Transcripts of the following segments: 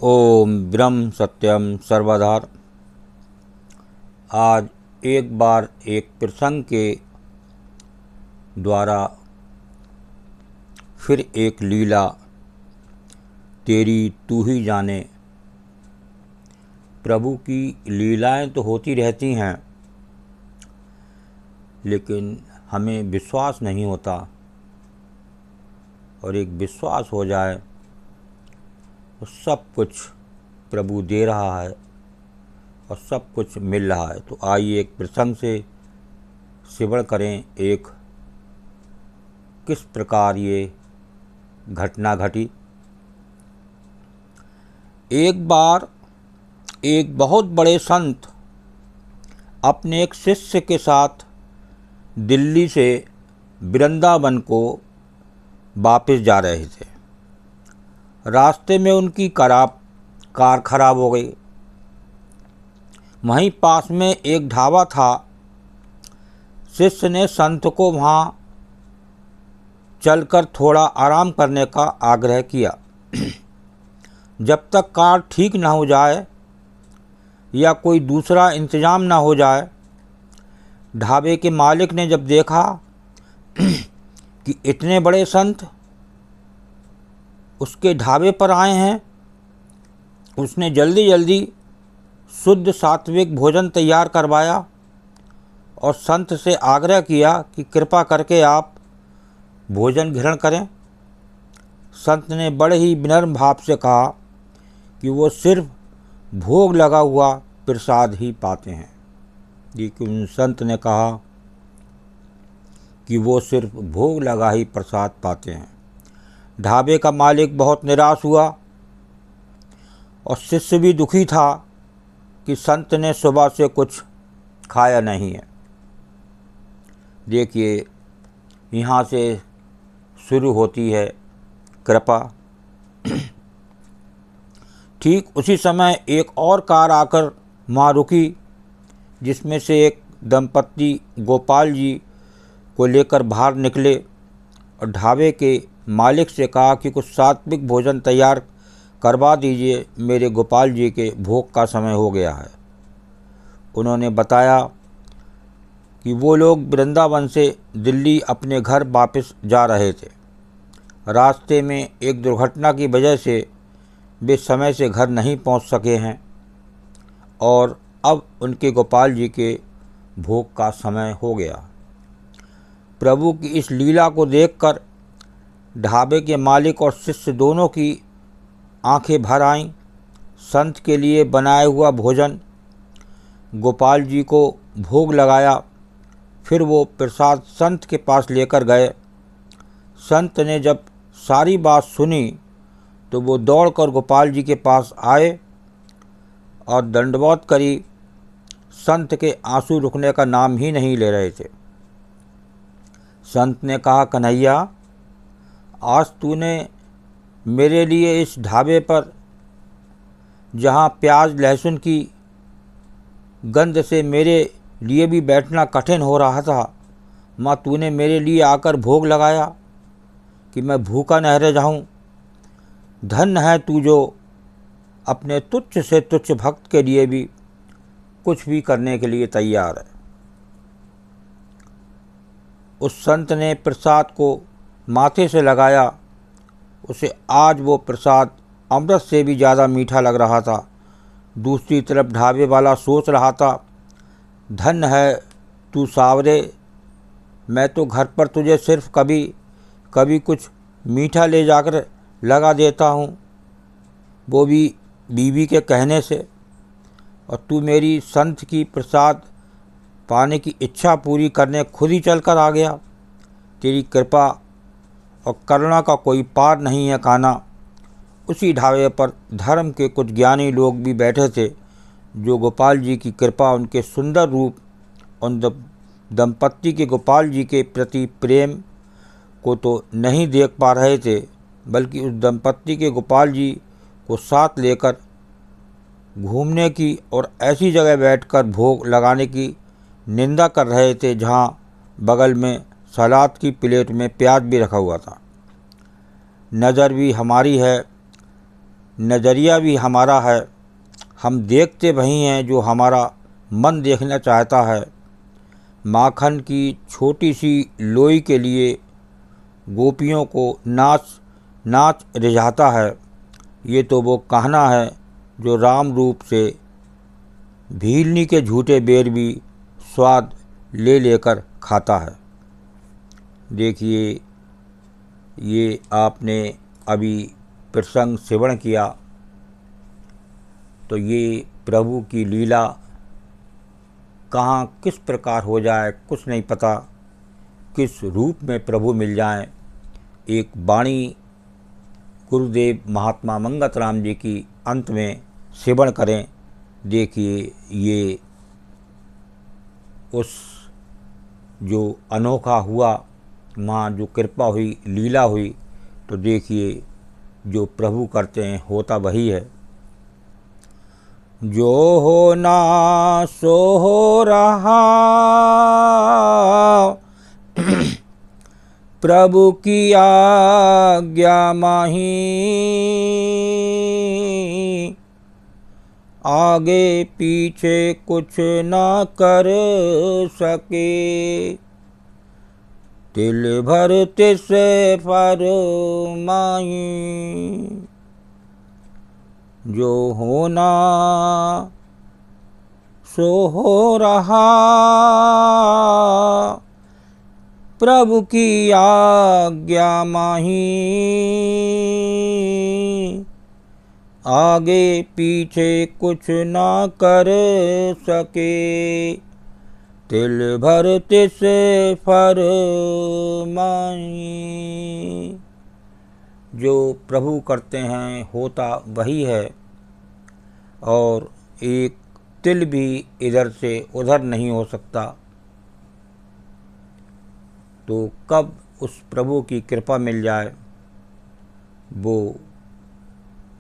ओम ब्रह्म सत्यम सर्वधार। आज एक बार एक प्रसंग के द्वारा फिर एक लीला तेरी तू ही जाने। प्रभु की लीलाएं तो होती रहती हैं, लेकिन हमें विश्वास नहीं होता। और एक विश्वास हो जाए तो सब कुछ प्रभु दे रहा है और सब कुछ मिल रहा है। तो आइए एक प्रसंग से श्रवण करें, एक किस प्रकार ये घटना घटी। एक बार एक बहुत बड़े संत अपने एक शिष्य के साथ दिल्ली से वृंदावन को वापस जा रहे थे। रास्ते में उनकी कार खराब हो गई। वहीं पास में एक ढाबा था। शिष्य ने संत को वहाँ चलकर थोड़ा आराम करने का आग्रह किया। जब तक कार ठीक न हो जाए या कोई दूसरा इंतजाम न हो जाए। ढाबे के मालिक ने जब देखा कि इतने बड़े संत उसके ढाबे पर आए हैं, उसने जल्दी जल्दी शुद्ध सात्विक भोजन तैयार करवाया और संत से आग्रह किया कि कृपा करके आप भोजन ग्रहण करें। संत ने बड़े ही विनम्र भाव से कहा कि वो सिर्फ भोग लगा हुआ प्रसाद ही पाते हैं। लेकिन संत ने कहा कि वो सिर्फ भोग लगा ही प्रसाद पाते हैं। ढाबे का मालिक बहुत निराश हुआ और शिष्य भी दुखी था कि संत ने सुबह से कुछ खाया नहीं है। देखिए, यहाँ से शुरू होती है कृपा। ठीक उसी समय एक और कार आकर वहाँ रुकी, जिसमें से एक दंपत्ति गोपाल जी को लेकर बाहर निकले और ढाबे के मालिक से कहा कि कुछ सात्विक भोजन तैयार करवा दीजिए, मेरे गोपाल जी के भोग का समय हो गया है। उन्होंने बताया कि वो लोग वृंदावन से दिल्ली अपने घर वापस जा रहे थे। रास्ते में एक दुर्घटना की वजह से वे समय से घर नहीं पहुंच सके हैं और अब उनके गोपाल जी के भोग का समय हो गया। प्रभु की इस लीला को देखकर ढाबे के मालिक और शिष्य दोनों की आंखें भर आईं। संत के लिए बनाया हुआ भोजन गोपाल जी को भोग लगाया। फिर वो प्रसाद संत के पास लेकर गए। संत ने जब सारी बात सुनी तो वो दौड़कर गोपाल जी के पास आए और दंडवत करी। संत के आंसू रुकने का नाम ही नहीं ले रहे थे। संत ने कहा, कन्हैया, आज तूने मेरे लिए इस ढाबे पर, जहाँ प्याज लहसुन की गंध से मेरे लिए भी बैठना कठिन हो रहा था, माँ तूने मेरे लिए आकर भोग लगाया कि मैं भूखा न रह जाऊँ। धन्य है तू जो अपने तुच्छ से तुच्छ भक्त के लिए भी कुछ भी करने के लिए तैयार है। उस संत ने प्रसाद को माथे से लगाया। उसे आज वो प्रसाद अमृत से भी ज़्यादा मीठा लग रहा था। दूसरी तरफ ढाबे वाला सोच रहा था, धन्य है तू सावरे, मैं तो घर पर तुझे सिर्फ कभी कभी कुछ मीठा ले जाकर लगा देता हूँ, वो भी बीवी के कहने से, और तू मेरी संत की प्रसाद पाने की इच्छा पूरी करने खुद ही चलकर आ गया। तेरी कृपा और करुणा का कोई पार नहीं है कान्हा। उसी ढाबे पर धर्म के कुछ ज्ञानी लोग भी बैठे थे, जो गोपाल जी की कृपा, उनके सुंदर रूप, उन दंपत्ति के गोपाल जी के प्रति प्रेम को तो नहीं देख पा रहे थे, बल्कि उस दंपत्ति के गोपाल जी को साथ लेकर घूमने की और ऐसी जगह बैठकर भोग लगाने की निंदा कर रहे थे, जहाँ बगल में सलाद की प्लेट में प्याज भी रखा हुआ था। नज़र भी हमारी है नज़रिया भी हमारा है, हम देखते वही हैं जो हमारा मन देखना चाहता है। माखन की छोटी सी लोई के लिए गोपियों को नाच नाच रिझाता है। ये तो वो कहना है जो राम रूप से भीलनी के झूठे बेर भी स्वाद ले लेकर खाता है। देखिए, ये आपने अभी प्रसंग श्रवण किया तो ये प्रभु की लीला कहाँ किस प्रकार हो जाए कुछ नहीं पता, किस रूप में प्रभु मिल जाएं। एक वाणी गुरुदेव महात्मा मंगत राम जी की अंत में श्रवण करें। देखिए, ये उस जो अनोखा हुआ, वहाँ जो कृपा हुई, लीला हुई, तो देखिए जो प्रभु करते हैं होता वही है। जो होना सो हो रहा, प्रभु की आज्ञा माही, आगे पीछे कुछ ना कर सके, तिल भर तिस फरमाई। जो होना सो हो रहा, प्रभु की आज्ञा माही, आगे पीछे कुछ ना कर सके, तिल भर तिस फरमाई। जो प्रभु करते हैं होता वही है, और एक तिल भी इधर से उधर नहीं हो सकता। तो कब उस प्रभु की कृपा मिल जाए, वो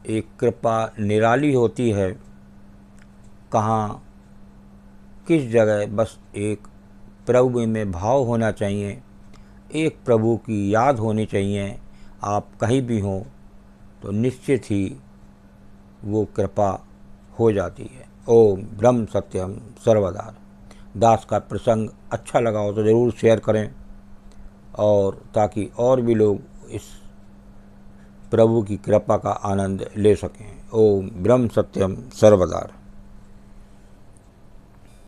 एक कृपा निराली होती है। कहाँ किस जगह बस एक प्रभु में भाव होना चाहिए, एक प्रभु की याद होनी चाहिए। आप कहीं भी हों तो निश्चित ही वो कृपा हो जाती है। ओम ब्रह्म सत्यम सर्वदा। दास का प्रसंग अच्छा लगा हो तो ज़रूर शेयर करें, और ताकि और भी लोग इस प्रभु की कृपा का आनंद ले सकें। ओम ब्रह्म सत्यम सर्वदा।